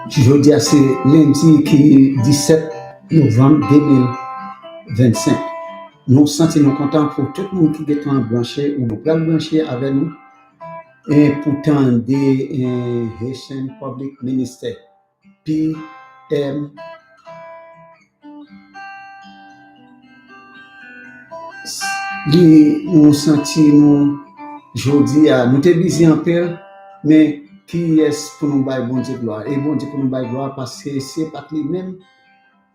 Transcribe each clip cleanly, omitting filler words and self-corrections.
Jeudi, c'est lundi qui 17 novembre 2025. Nous sentons contents pour tout le monde qui est branché ou pas branché avec nous. Et pourtant, des Haitian Public Minister, PM, nous sentons jeudi, nous sommes busy en peu, mais qui est pour nous bailler bon Dieu gloire? Et bon Dieu pour nous bailler gloire parce que c'est pas lui-même.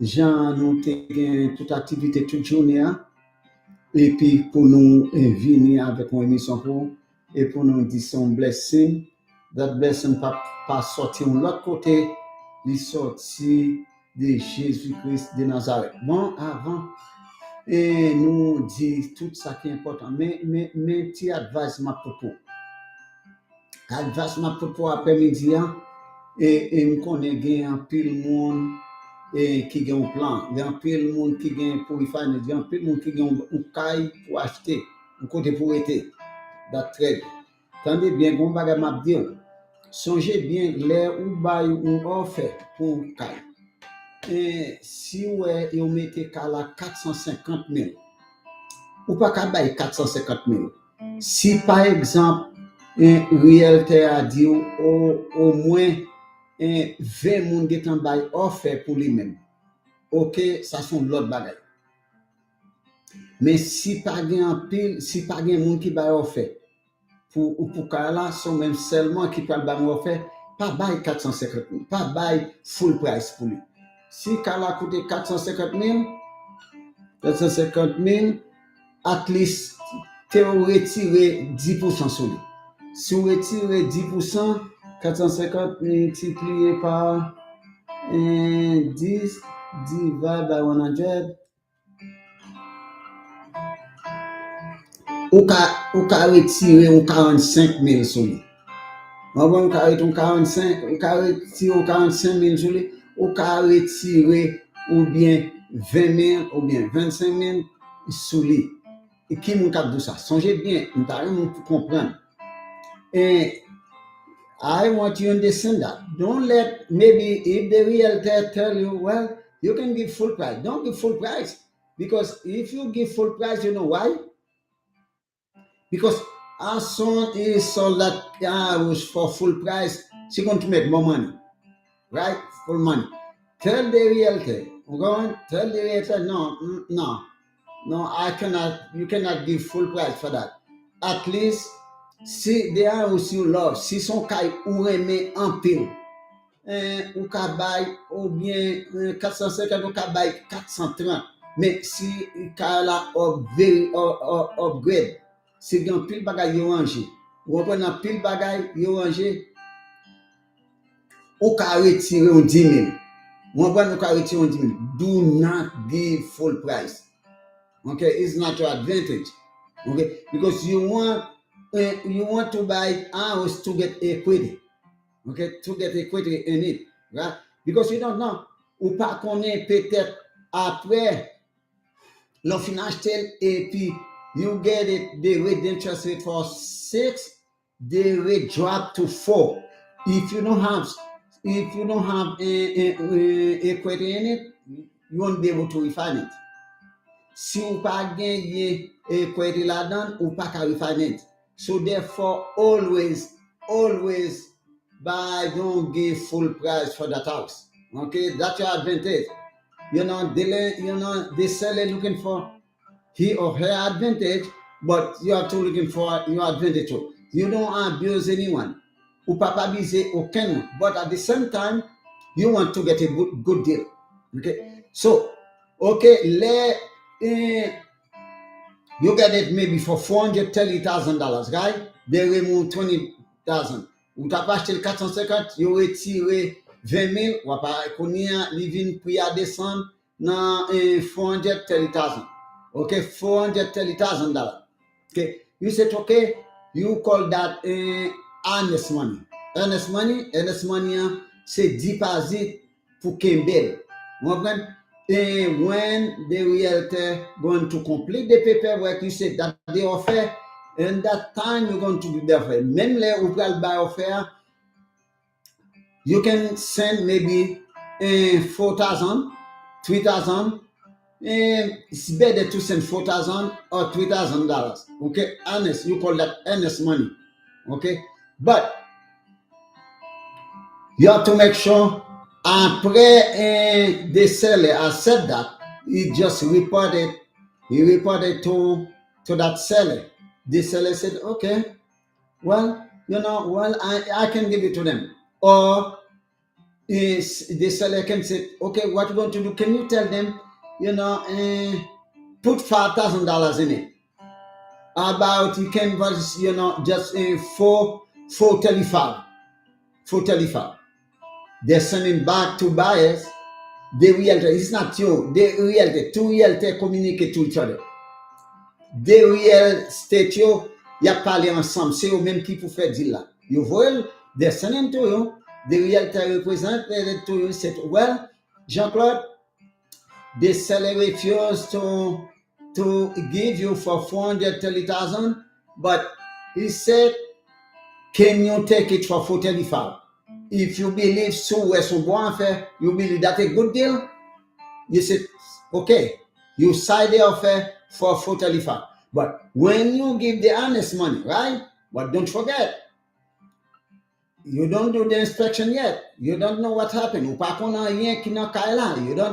Jean, nous avons toute activité toute journée, et puis pour nous venir avec une émission pour et pour nous dire son blessing, that blessing pas sortir de l'autre côté, il sorti de Jésus-Christ de Nazareth. Bon, avant, et nous dit tout ça qui est important, mais petit advice ma propos. Advice ma propos après-midi, et nous connaissons un pile monde qui a un plan, il y a un peu de monde qui a pour y faire, il y a un peu de monde qui a un caille pour acheter, un côté pour être, d'attrait. Tendez bien, on va m'a dire, songez bien l'air ou bail ou offert pour un caille. Et si vous mettez qu'à la 450 000, ou pas qu'à bail 450 000. Si par exemple, un realtor a dit au moins 20 personnes qui ont bail offert pour lui-même. Ok, ça sont l'autre bagaille. Mais si pas un pile, si pas un monde qui va offert pour là, sont même seulement qui peut le offert, pas bail 450 000, pas bail full price pour lui. Si Kala coûte 450 000, at least tu retirer 10% sur lui. Si vous retirez 10%, 450 multiplié par 10 divided by 100, ou ka retirer 45 000 sur lui. On ka retirer 45 000 sur lui, ou ka retirer ou bien 20 000 ou bien 25 000 sur lui. Et qui m'a dit ça? Songez bien, nous allons comprendre. Et I want you to understand that. Don't let, maybe if the realtor tell you, well, you can give full price. Don't give full price. Because if you give full price, you know why? Because as soon as he sold that house for full price, she's going to make more money. Right? Full money. Tell the realtor, tell the realtor, no, I cannot, you cannot give full price for that. At least, si des house you love, si son caille ou remet en pile, ou kabay, ou bien 450 ou kabay 430, mais si caille la upgrade, si gen pile bagay yo ranger, ou pren pile bagay yo ranger, ou ka retirer 10 000. Ou ka retirer 10 000. Do not give full price. Okay, it's not your advantage. Okay, because you want to buy house to get equity. Okay, to get equity in it, right? Because you don't know, ou pas connaît peut-être après le financial et puis you get it, the rate interest rate for 6, the rate drop to 4. If you don't have equity in it, you won't be able to refinance. Si ou pas gagner equity là-dedans, ou pas qu'à refinance. So therefore, always buy, don't give full price for that house. Okay, that's your advantage. They sell it looking for he or her advantage, but you are too looking for your advantage too. You don't abuse anyone. Ou pas abuser aucun, but at the same time, you want to get a good deal. Okay, so okay, you get it maybe for $430,000, right? They remove 20,000. Ou t'as pas acheté le 450, you retiré 20 000, ou pas connaître living prix à descendre dans $430,000. Okay, $430,000. Okay, you said okay, you call that earnest money. Earnest money, c'est deposit pour Campbell. And when the realtor going to complete the paperwork, you said that the offer, and that time you're going to do the offer. Même les ou pral buy offer, you can send maybe 4,000, 3,000. It's better to send 4,000 or $3,000. Okay, earnest. You call that earnest money. Okay, but you have to make sure après the seller has said that, he just reported, to that seller. The seller said, okay, well, I can give it to them. Or is the seller can say, okay, what we're going to do, can you tell them, put $5,000 in it. About you can just 435. They're sending back to buyers. The realtor, it's not you, the realtor, two realtors communicate to each other. The real estate, il y a parlé ensemble, c'est eux mêmes qui pour faire deal là. You voyez, they're sending to you, the realtor representative to you said, well, Jean-Claude, the seller refused to give you for 430,000, but he said, can you take it for 435? If you believe so, you believe that's a good deal, you said, okay, you sign the offer for 435. But when you give the honest money, right? But don't forget, you don't do the inspection yet. You don't know what happened. You don't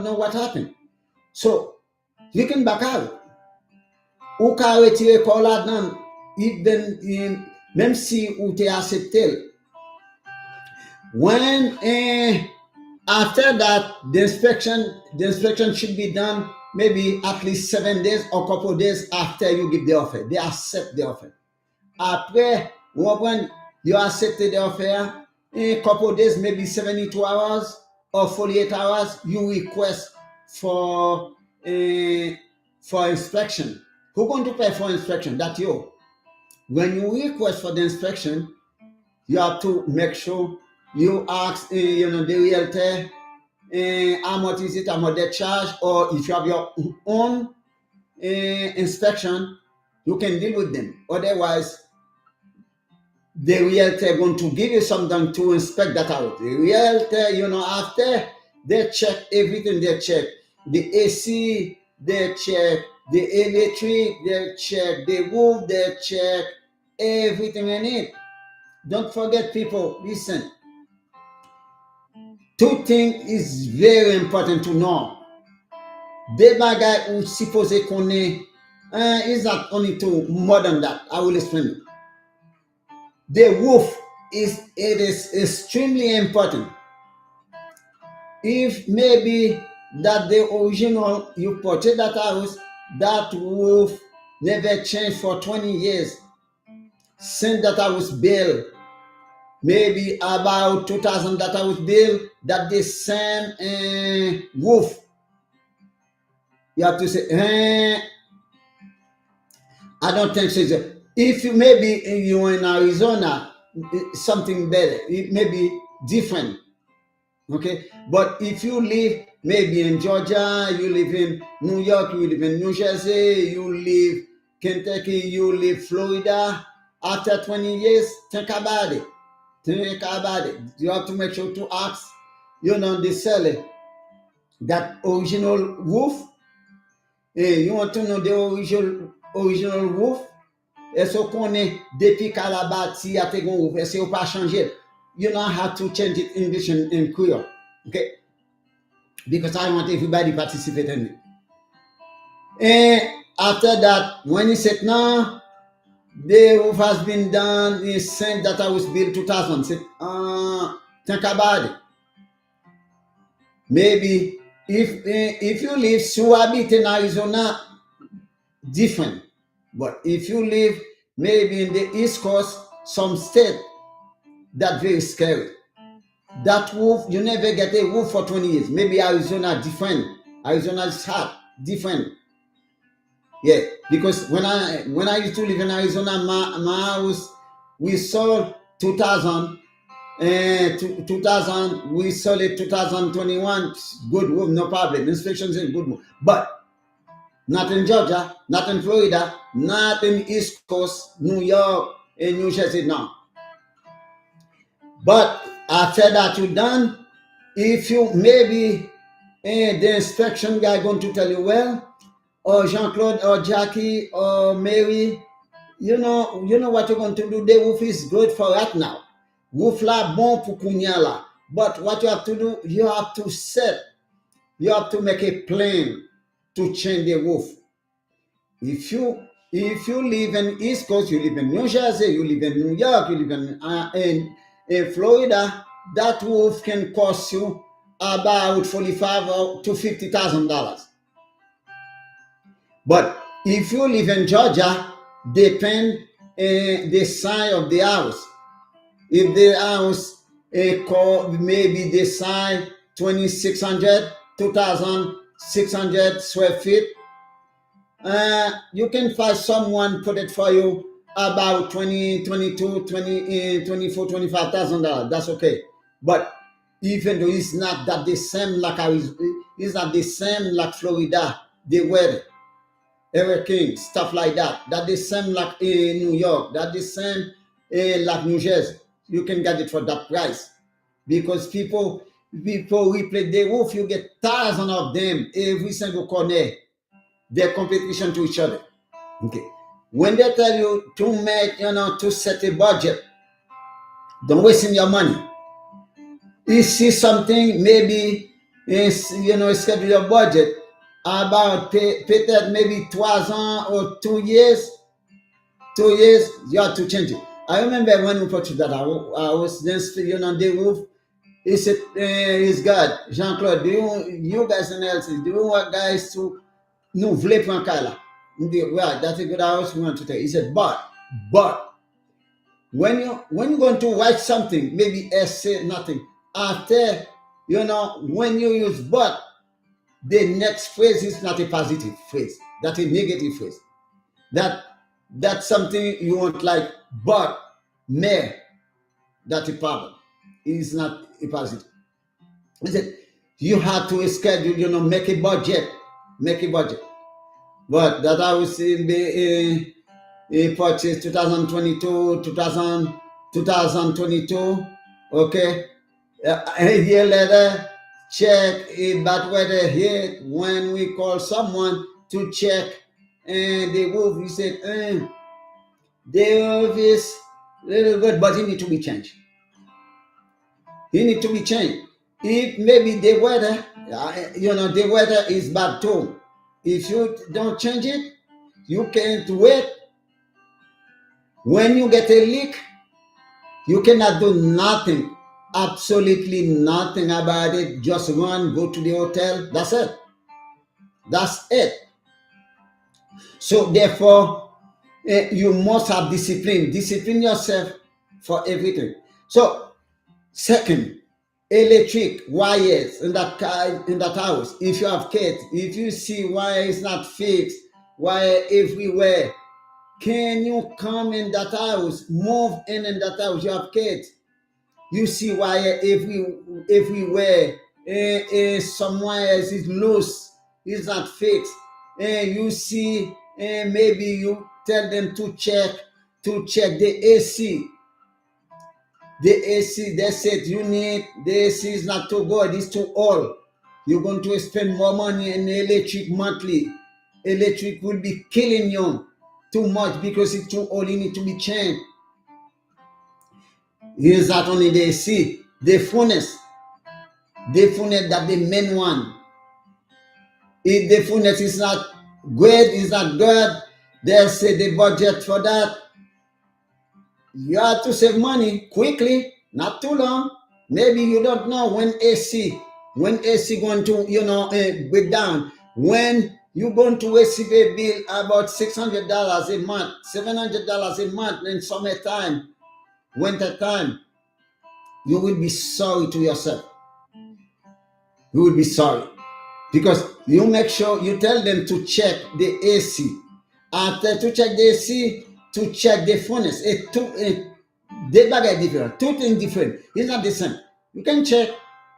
know what happened. So you can back out. Ou ka retire corps là-dedans, même si ou t'es accepté. When after that, the inspection should be done maybe at least 7 days or couple of days after you give the offer. They accept the offer. Après, when you accept the offer, in a couple of days, maybe 72 hours or 48 hours, you request for inspection. Who's going to pay for inspection? That's you. When you request for the inspection, you have to make sure you ask the realtor how much is it, how much they charge, or if you have your own inspection, you can deal with them. Otherwise, the realtor going to give you something to inspect that out. The realtor, after they check everything, they check the AC, they check the electric, they check the roof, they check everything in it. Don't forget, people, listen. Two things is very important to know. Des bagages ou supposé qu'on est, is not only two, more than that. I will explain it. The roof is extremely important. If maybe that the original you purchased that house, that roof never changed for 20 years since that house built, maybe about 2000 that house built, that the same roof, you have to say, I don't think so. If you maybe you're in Arizona, something better, it may be different. Okay, but if you live maybe in Georgia, you live in New York, you live in New Jersey, you live Kentucky, you live Florida, after 20 years, think about it. You have to make sure to ask, the seller, that original roof. You want to know the original roof? Est-ce qu'on est depuis qu'à la bâti à tes roof? Est-ce qu'on pas changer? You know how to change it in English and Creole, okay? Because I want everybody to participate in it. And after that, when he said, no, the roof has been done, he said that I was built 2000. Said, think about it. Maybe if you live Suabit in Arizona, different. But if you live maybe in the East Coast, some state, that's very scary. That roof, you never get a roof for 20 years. Maybe Arizona different. Arizona is hot, different. Yeah, because when I used to live in Arizona, my house, we sold 2000, 2000, we sold it 2021, good roof, no problem. Inspections in good roof. But not in Georgia, not in Florida, not in East Coast, New York, and New Jersey, no. But After that you done, if you maybe the inspection guy going to tell you, well, or Jean-Claude or Jackie or Mary, you know what you're going to do. The roof is good for right now. Roof la bon pour kounya la. But what you have to do, you have to make a plan to change the roof. If you live in East Coast, you live in New Jersey, you live in New York, you live in Florida, that roof can cost you about $45,000 to $50,000. But if you live in Georgia, depend the size of the house. If the house maybe the size 2,600, 2,600 square feet, you can find someone put it for you about 20, 22, 20, 24, $25,000. That's okay. But even though it's not that the same like it's not the same like Florida, the weather, hurricane, stuff like that. That the same like in New York. That the same like New Jersey. You can get it for that price because people replace the roof. You get thousands of them every single corner. They're competition to each other. Okay. When they tell you to make, to set a budget, don't waste your money. You see something, maybe schedule your budget about peut-être maybe 3 ans or 2 years. 2 years, you have to change it. I remember when we purchased that, I was just on the roof. He said, "It's God, Jean-Claude, you guys in LC, do you want guys to nous voulez prendre Kala?" Right, that's a good house we want to take. He said, but when you're going to write something, maybe essay, nothing, after, when you use but, the next phrase is not a positive phrase. That's a negative phrase. That's something you want like, but, mais, that's a problem. It's not a positive. He said, you have to schedule, make a budget. But that I was in the purchase 2022, 2022, okay. A year later, check if that weather hit. When we call someone to check the roof, we said, the roof is little good, but it need to be changed. If maybe the weather, the weather is bad too. If you don't change it, you can't wait. When you get a leak, you cannot do nothing, absolutely nothing about it. Just run, go to the hotel. That's it. So therefore, you must have discipline. Discipline yourself for everything. So, second, electric wires in that house. If you have kids, if you see wire is not fixed, wire everywhere, can you come in that house, move in that house? You have kids, you see wire everywhere. Some wires is loose, is not fixed. You see, maybe you tell them to check the AC. The AC, they said the AC is not too good, it's too old. You're going to spend more money in electric monthly. Electric will be killing you too much because it's too old, it need to be changed. Here's not only the AC, the furnace that the main one. If the furnace is not good, they say the budget for that. You have to save money quickly, not too long. Maybe you don't know when AC going to break down. When you're going to receive a bill about $600 a month, $700 a month in summertime, winter time, you will be sorry to yourself. You will be sorry because you make sure you tell them to check the AC. After to check the AC, to check the furnace. They are different. Two things different. It's not the same. You can check.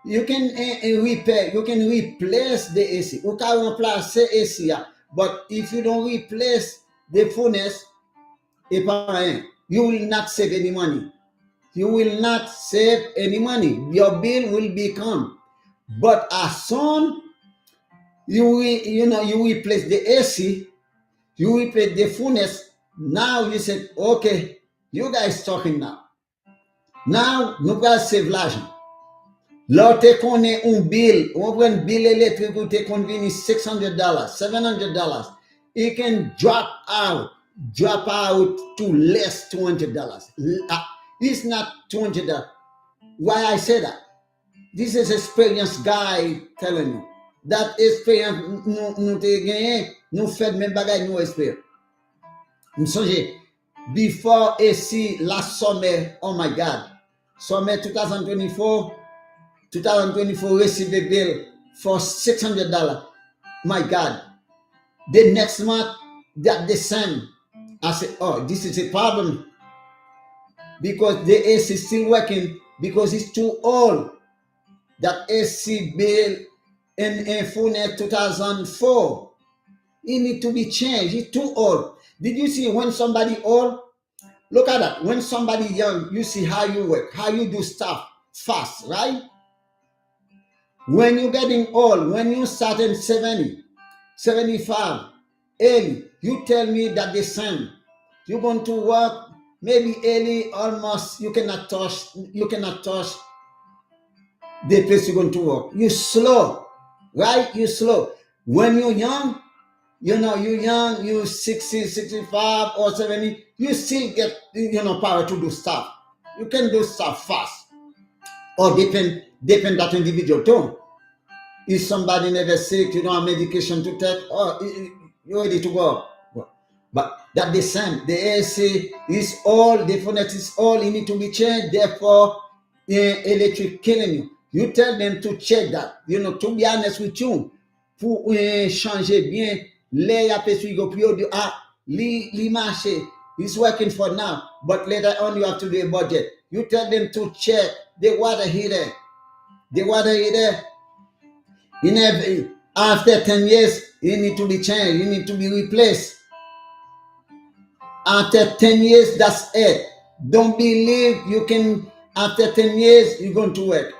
You can repair. You can replace the AC. You can replace the AC. But if you don't replace the furnace, you will not save any money. you will not save any money. Your bill will become. But as soon you replace the AC, you replace the furnace. Now you said, okay, you guys talking now. Now, nous allons save l'argent. Là, tu connais un bill, on prend un bill électrique où tu conviens $600, $700. It can drop out to less $200. It's not $200. Why I say that? This is experienced guy telling you. That experience nous te gagné, nous fait même bagay nous espère. Nous songe before AC last summer, oh my God. Summer 2024 received a bill for $600. My God. The next month, that the same. I said, oh, this is a problem. Because the AC is still working because it's too old. That AC bill in furnace 2004, it need to be changed. It's too old. Did you see when somebody old? Look at that. When somebody young, you see how you work, how you do stuff fast, right? When you're getting old, when you start in 70, 75, 80, you tell me that the same. You're going to work maybe early, almost you cannot touch the place you're going to work. You slow, right? You slow. When you're young, you're 60, 65 or 70, you still get, power to do stuff. You can do stuff fast. Or depend that individual too. If somebody never sick, you don't have medication to take, you're ready to go. But that the same. The AC is all, the furnace is all, it need to be changed, therefore, electric killing you. You tell them to check that. To be honest with you, pour changer bien, les aperçus go plus li marché, it's working for now, but later on you have to do a budget. You tell them to check the water heater. The water heater, after 10 years, it need to be changed, it need to be replaced. After 10 years, that's it. Don't believe you can, after 10 years, you're going to work.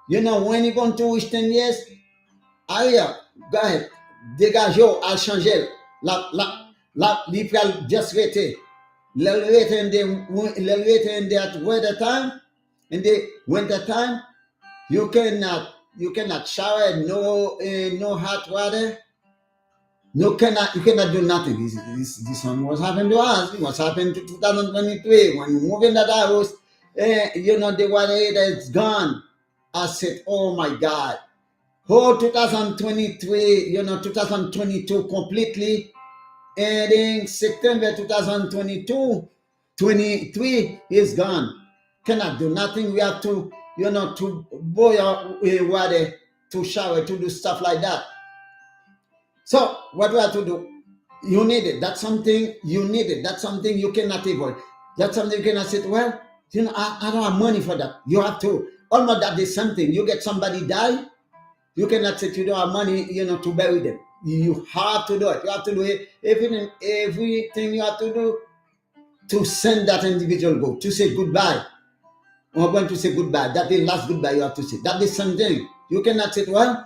When you're going to reach 10 years, go ahead. Dégagez, à changer. L'ipral just rete. L'rete in that weather time, in the winter time, you cannot shower, no hot water. You cannot do nothing. This one was happening to us. It was happening to 2023 when you move in that house. The water heater is gone. I said, oh my God. 2023, 2022 completely. Ending September 2022, 23 is gone. Cannot do nothing. We have to, to boil water, to shower, to do stuff like that. So what do I have to do? You need it. That's something you need it. That's something you cannot avoid. That's something you cannot say, well, I don't have money for that. You have to. Almost that is something. You get somebody die, you cannot say you don't have money, to bury them. You have to do it. You have to do it. Everything you have to do to send that individual go, to say goodbye. We're going to say goodbye. That is the last goodbye you have to say. That is something. You cannot say, well,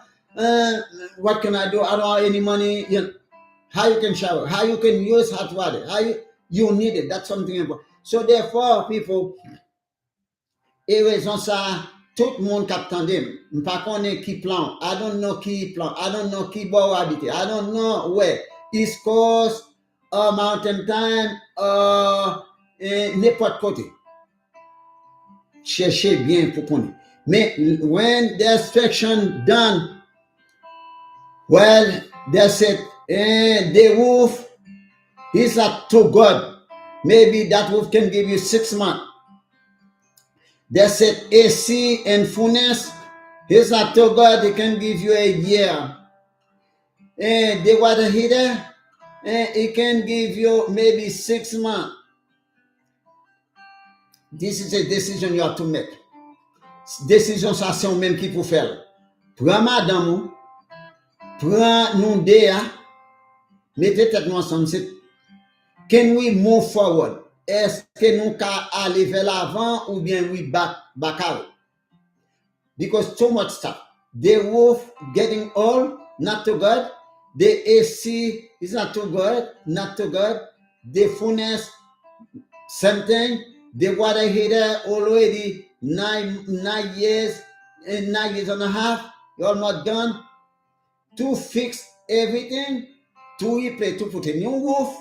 what can I do? I don't have any money. How you can shower? How you can use hot water? You need it. That's something important. So therefore, people, et raison ça, tout le monde cap tandem. Pas connaît qui plan. I don't know qui plan. I don't know qui boit habiter. I don't know where. East Coast, Mountain Time, n'importe côté. Cherchez bien pour connaître. Mais when the inspection done, well, they said, the roof is not too good. Maybe that roof can give you 6 months. They said AC and furnace is not too good. It can give you a year. The water heater, it can give you maybe 6 months. This is a decision you have to make. Décision ça c'est même qui pour faire. Prends madame, prends nous deux, mettez tête nous ensemble. Can we move forward? est-ce que nous can aller vers l'avant ou bien we back out? Because too much stuff. The roof getting old, not too good. The AC is not too good, not too good. The furnace, same thing. The water heater already 9 years and 9 years and a half. You're almost done. To fix everything, to replace, to put a new roof,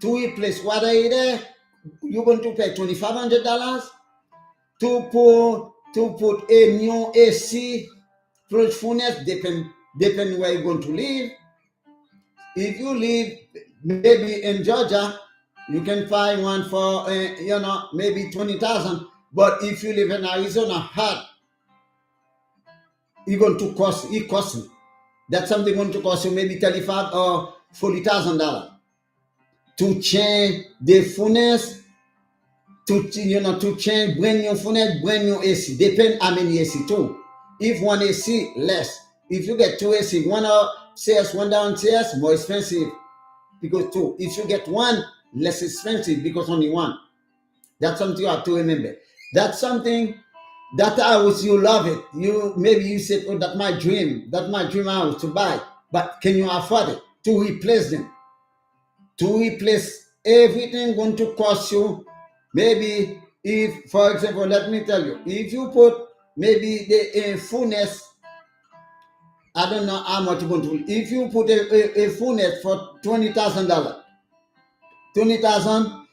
to replace water heater, you're going to pay $2,500. To put a new AC, plus furnace, depend where you're going to live. If you live maybe in Georgia, you can find one for maybe 20,000. But if you live in Arizona, hot, it's going to cost. It costs. That's something going to cost you maybe $35,000 or $40,000 to change the furnace. To change brand new furnace, brand new AC. Depend how many AC too. If one AC, less. If you get two AC, one upstairs, one downstairs, more expensive. Because two. If you get one, less expensive because only one. That's something you have to remember. That's something, that house, you love it. Maybe you said, oh, that's my dream house to buy. But can you afford it? To replace them. To replace everything going to cost you. Maybe if, for example, let me tell you, if you put maybe the furnace, I don't know how much you're going to. If you put a furnace for $20,000, 20,000,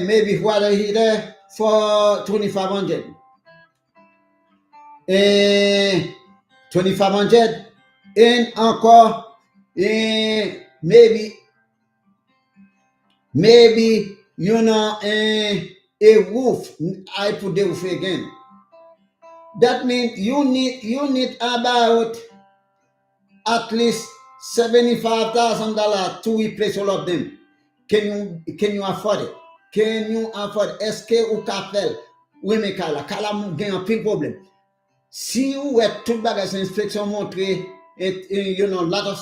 maybe water heater for 2,500, 2,500, and encore maybe a roof. I put the roof again. That means you need about at least $75,000 to replace all of them. Can you afford it? Can you afford it? Est-ce que ou ka fel? Oui, mais kala gen un pile problème. Si ou est tout bagage inspection montre lot of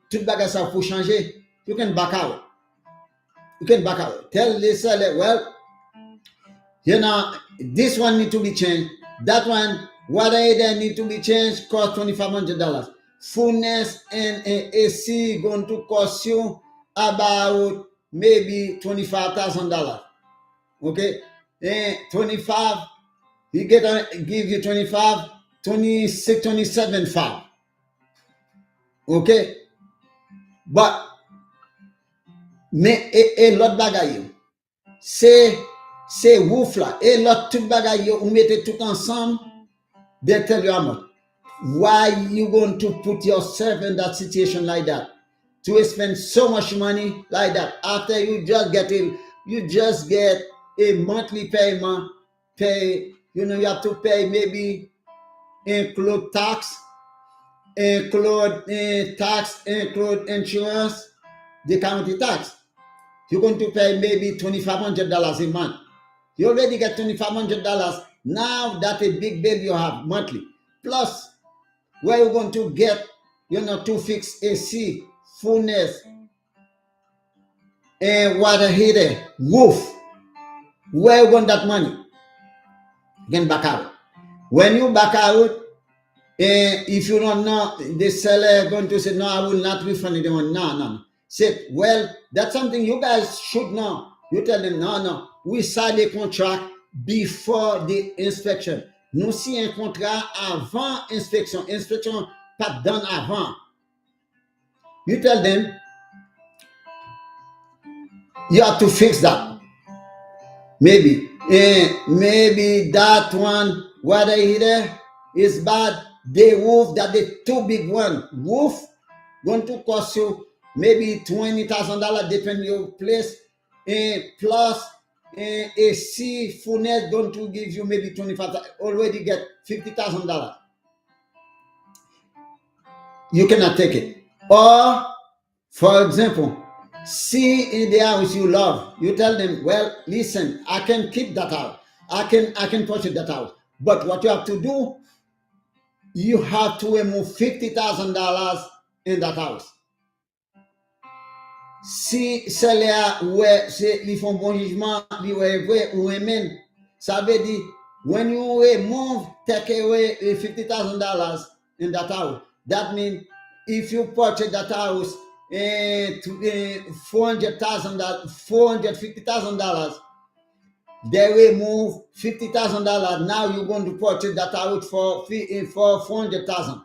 tout bagage ça pour changer, you can back out. Tell the seller, well, this one need to be changed. That one, water heater need to be changed, cost $2,500. Furnace and AC going to cost you about maybe $25,000. Okay, 25. He give you 25, 26, 27, 5. Okay, but mais et l'autre bagaille, c'est ouf là, et l'autre tout bagaille, vous mettez tout ensemble, they tell you how much. Why you going to put yourself in that situation like that? To spend so much money like that after you just get a monthly payment, you have to pay, maybe include tax, include insurance, the county tax. You're going to pay maybe $2,500 a month. You already get $2,500. Now that's a big bill you have monthly. Plus, where you're going to get, to fix AC, furnace, and water heater, roof. Where you want that money? You can back out. When you back out, if you don't know, the seller going to say, no, I will not refund the money. No. Say, well, that's something you guys should know. You tell them, no, we sign the contract before the inspection. Nous signons un contrat avant inspection. Inspection pas done avant. You tell them, you have to fix that. Maybe that one, water heater is bad. The roof, that the too big one. Roof going to cost you maybe $20,000 depending on your place. Plus AC furnace going to give you maybe $25,000. Already get $50,000. You cannot take it. Or, for example, see in the house you love, you tell them, well, listen, I can keep that house. I can purchase that house. But what you have to do, you have to remove $50,000 in that house. Si salaire ouais c'est ils font bon jugement li ouais vrai ou amen, ça veut dire when you remove take away $50,000 in that house, that means if you purchase that house to $450,000, they remove $50,000. Now you're going to purchase that house for 400,000.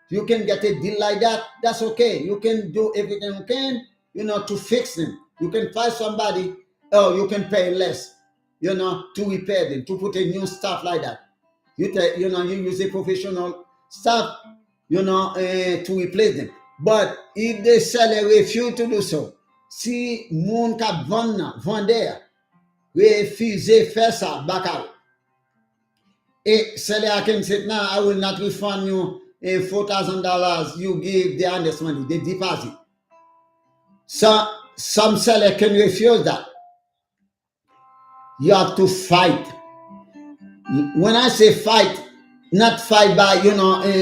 You can get a deal like that. That's okay. You can do everything you can, to fix them. You can find somebody, or you can pay less, to repair them, to put a new stuff like that. You use a professional stuff, to replace them. But if the seller refuse to do so, si moun ka vendeur refuse faire ça, back out. Et seller can say, "No, I will not refund you $4,000 you give the honest money, the deposit." So some seller can refuse that. You have to fight. When I say fight, not fight by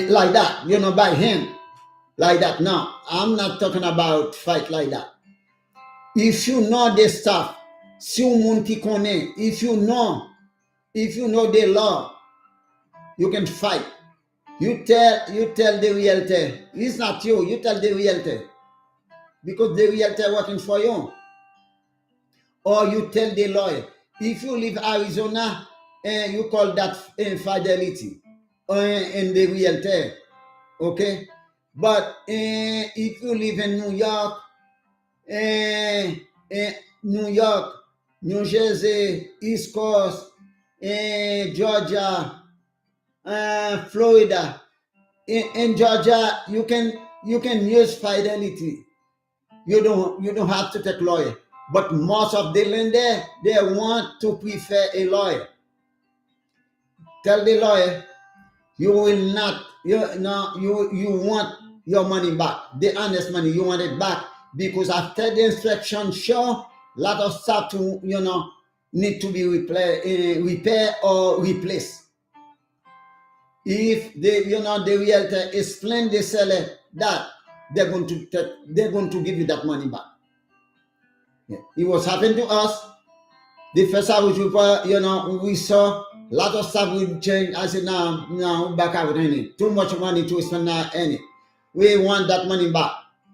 like that, by hand like that. No, I'm not talking about fight like that. If you know the stuff, si moun ki konnen, if you know the law, you can fight. You tell the realtor, it's not you. You tell the realtor, because the realtor working for you. Or you tell the lawyer. If you live Arizona, you call that infidelity in the realtor, okay? But if you live in New York, New Jersey, East Coast, Georgia, Florida, in Georgia, you can use fidelity. You don't have to take lawyer. But most of the lender, they want to prefer a lawyer. Tell the lawyer, you will not, you want your money back, the honest money, you want it back, because after the inspection show, a lot of stuff to need to be repaired or replaced. If the realtor explain the seller that, they're going to give you that money back. Yeah. It was happening to us. The first house we saw a lot of stuff would change. I said, no, back out any. Too much money to spend now any. We want that money back.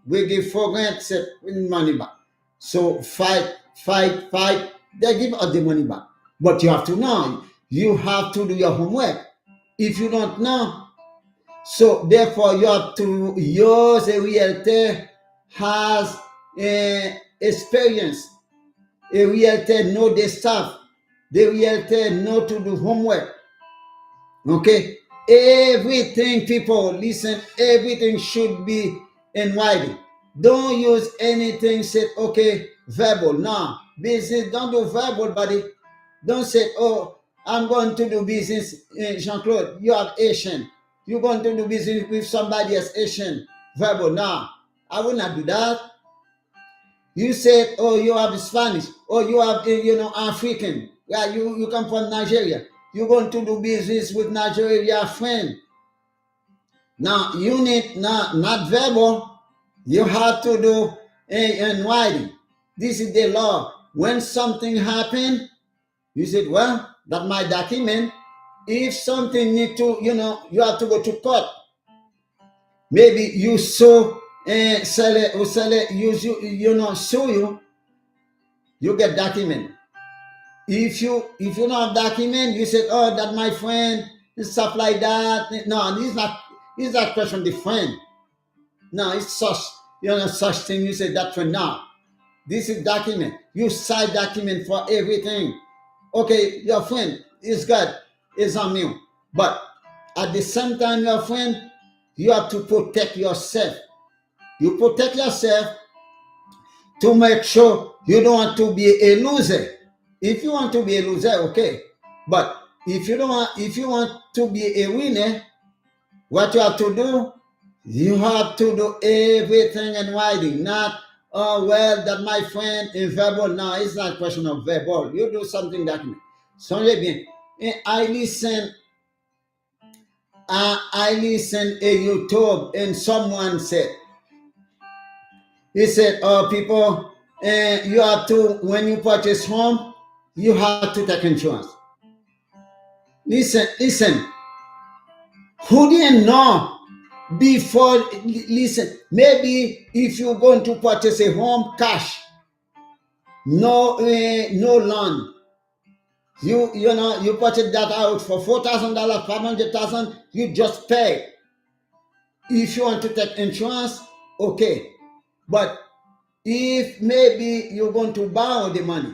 We give $4,000, said we need money back. So fight. They give us the money back. But you have to know. You have to do your homework. If you don't know, so therefore you have to use a realtor has experience. A realtor know the stuff. The realtor know to do homework. Okay? Everything, people, listen, everything should be in writing. Don't use anything said, okay, verbal. No. Business, don't do verbal, buddy. Don't say, oh, I'm going to do business, Jean-Claude, you have Haitian. You're going to do business with somebody else Haitian. Verbal. No. I will not do that. You said, oh, you have Spanish, or you have, African. Yeah, you come from Nigeria. You're going to do business with Nigeria friend. Now, you need not verbal. You have to do in writing. This is the law. When something happened, you said, well, that's my document. If something need to, you have to go to court. Maybe you sue sell it, use sue you, you get document. If you don't have document, you say, oh, that my friend, stuff like that. No, it's not question the friend. No, it's such thing. You say that friend. No, this is document. You sign document for everything. Okay, your friend is good, is on you. But at the same time, your friend, you have to protect yourself. You protect yourself to make sure you don't want to be a loser. If you want to be a loser, okay. But if you want to be a winner, what you have to do, you have to do everything in writing. Not, oh, well, that my friend is verbal. No, it's not a question of verbal. You do something document. Songez bien. I listen a YouTube and someone said, he said, "Oh, people, you have to when you purchase home, you have to take insurance." Listen. Who didn't know before? Listen, maybe if you're going to purchase a home cash, no loan. You purchase that out for $4,000, 500,000. You just pay. If you want to take insurance, okay. But if maybe you're going to borrow the money,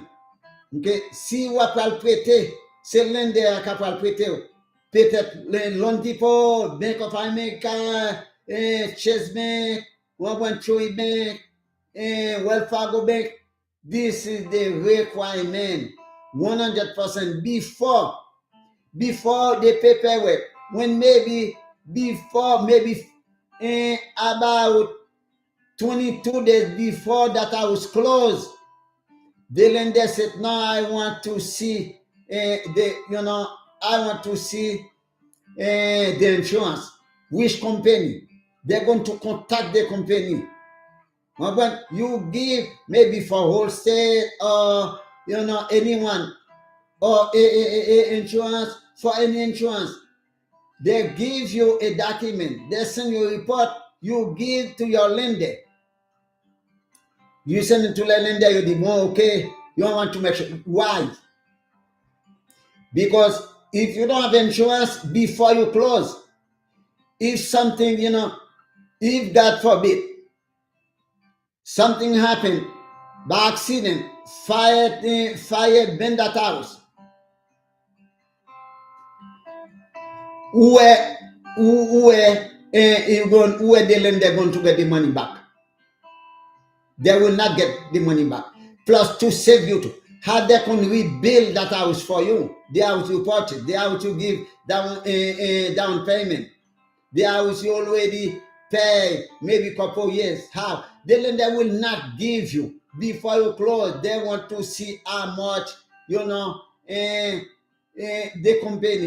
okay, si ou pral prêter, c'est lender qui pral prêter. Peut-être Loan Depot, Bank of America, Chase Bank, Troy Bank, Wells Fargo Bank. This is the requirement, 100% before the paperwork. When maybe about 22 days before that I was closed, the lender said, "No, I want to see the insurance. Which company?" They're going to contact the company. But you give maybe for wholesale or anyone or insurance, for any insurance. They give you a document. They send you a report. You give to your lender. You send it to the lender. You do more, okay. You don't want to make sure. Why? Because if you don't have insurance before you close, if something, if God forbid, something happened by accident, fire burn that house, where the lender going to get the money back? They will not get the money back. Plus, to save you too. How they can rebuild that house for you? The house you purchase, the house you give down payment, the house you already pay maybe a couple years. How? The lender will not give you before you close. They want to see how much, the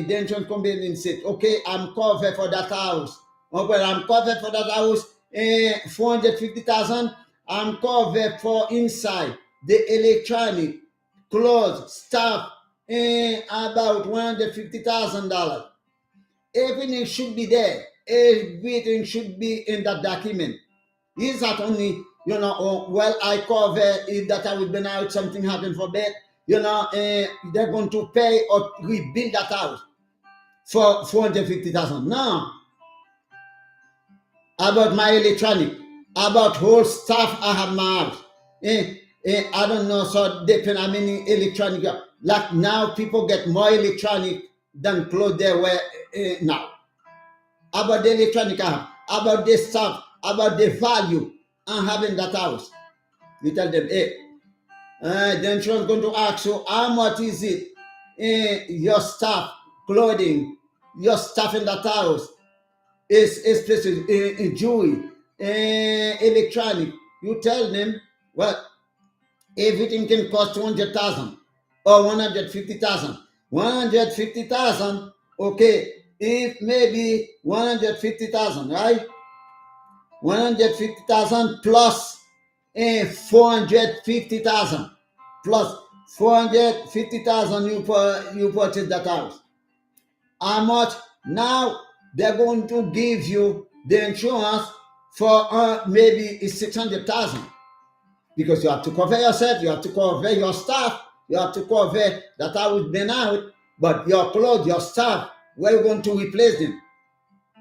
insurance company said, "Okay, I'm covered for that house. Okay, I'm covered for that house, 450,000. I'm covered for inside the electronic, clothes, stuff, about $150,000. Everything should be there. Everything should be in that document. Is that only, I cover if that I will be out, something happened for that, they're going to pay or rebuild that house for 450,000. No. About my electronic, about whole stuff I have my house. I don't know, so depend how many electronic. Like now, people get more electronic than clothes they wear now. About the electronic I have, about the stuff, about the value I'm having that house. You tell them, "Hey, the insurance going to ask you how much is it? Your stuff, clothing, your stuff in that house, especially jewelry, electronic." You tell them, well, everything can cost 200,000 or 150,000. 150,000, okay. If maybe 150,000, right? 150,000 plus 450,000 plus 450,000 you purchase that house. How much? Now they're going to give you the insurance for maybe 600,000, because you have to cover yourself, you have to cover your stuff, you have to cover that I would been out, but your clothes, your stuff, where are you going to replace them?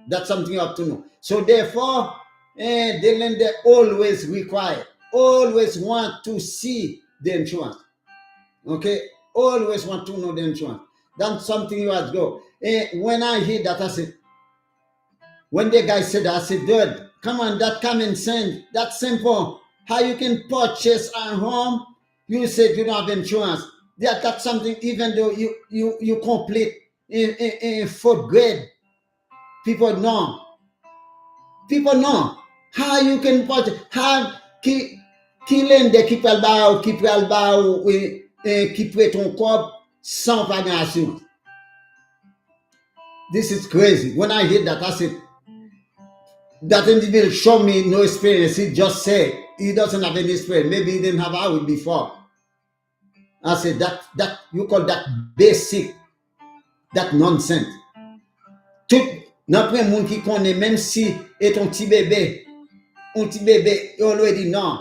That's something you have to know. So therefore, the lender always always want to see the insurance. Okay? Always want to know the insurance. That's something you have to go. When I hear that, I said, when the guy said that, I said, "Dude, come on, that common sense, that's simple. How you can purchase a home, you said you don't have insurance. That's something, even though you complete in fourth grade. People know. How you can purchase, how qui lende qui peut le bao, qui prête ton corps sans payer assurance. This is crazy. When I hear that, I said, that individual show me no experience. He just said, he doesn't have any spread. Maybe he didn't have out before. I said that you call that basic, that nonsense. Tout n'importe monde qui connaît, même si est un petit bébé, you already know.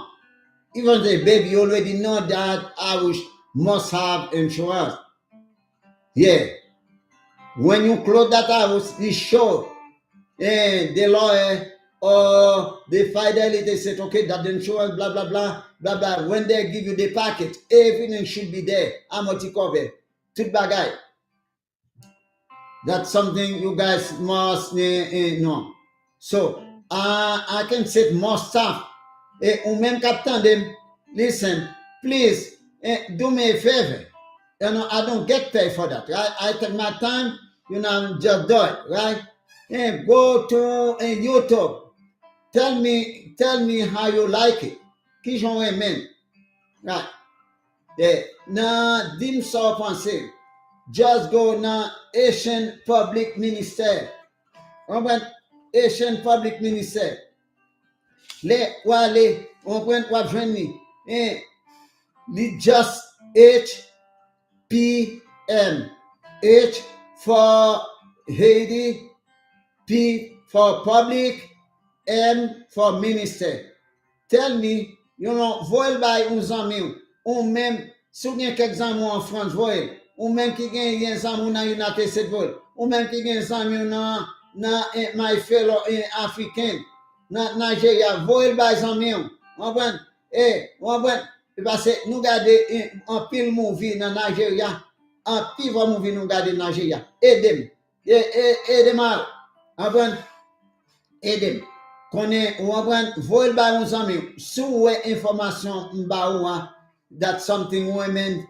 Even the baby, you already know that Irish must have insurance. Yeah. When you close that house, you show the lawyer or the fidelity said, okay, that insurance, blah, blah, blah, blah, blah. When they give you the package, everything should be there. How much it cover? Tout bagay. That's something you guys must know. So, I can say more stuff. Ou même captain them, listen, please, do me a favor. You know, I don't get paid for that, right? I take my time, just do it, right? Go to YouTube. Tell me how you like it. Qui j'en aime, right? Now, dim so pensé. Just go now, Haitian Public Minister. Haitian Public Minister. On prend quoi joindre ni just HPM. H for Haiti, P for public, M for minister. Tell me, voyez by un zami ou même si vous avez quelques amis en France, voyez, ou même qui gagne des amis dans United States, ou même qui gagne des amis dans my fellow African, dans Nigeria, voyez by zami, parce que nous regardons un pile movie dans Nigeria, un pile movie nous regardons dans Nigeria, aidez-moi, aidez-moi. Connaît ou voile by un ami sous information mba that something women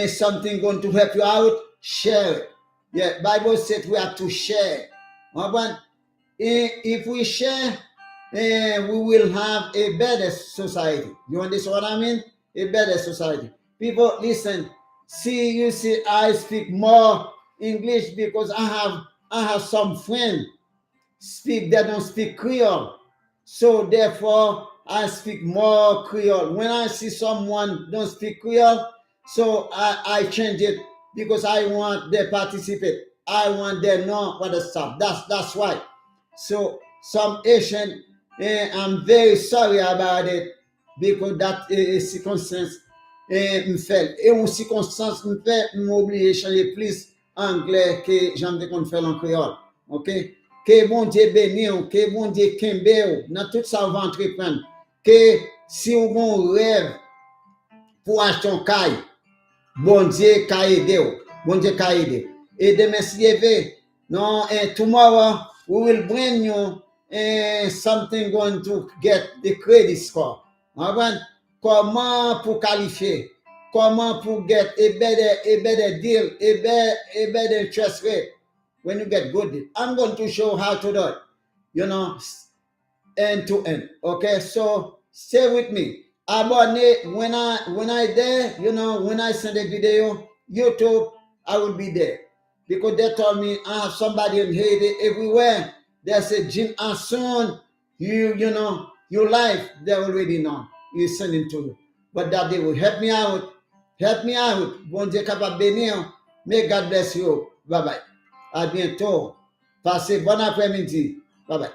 something going to help you out, share it. Yeah, Bible said we have to share. If we share, we will have a better society. You understand what I mean? A better society. People, listen. You see, I speak more English because I have some friends they don't speak Creole. So therefore, I speak more Creole. When I see someone don't speak Creole, so I change it because I want them participate. I want them know what to stop. That's why. So some Asian, I'm very sorry about it because that is circumstance me fait. Et une circonstance me fait m'obliger changer plus anglais que j'aime qu'on fait en créole. OK? Que bon Dieu bénisse, que bon Dieu kembe dans tout ça va entreprendre. Que si vous avez un rêve pour acheter un caille, bon Dieu ka aider. Bon Dieu ka aider. Et demain si non, tomorrow we will bring you something going to get the credit score. Comment pour qualifier? Comment pour get a better deal, a better interest rate when you get good deal? I'm going to show how to do it, end to end. Okay, so stay with me. When I there, when I send a video, YouTube, I will be there. Because they told me I have somebody in Haiti everywhere. They say, Jim, as soon your life, they already know. You send it to you. But that they will help me out. Help me out. Bon Dieu capable bénir. May God bless you. Bye bye. À bientôt. Passez bon après-midi. Bye bye.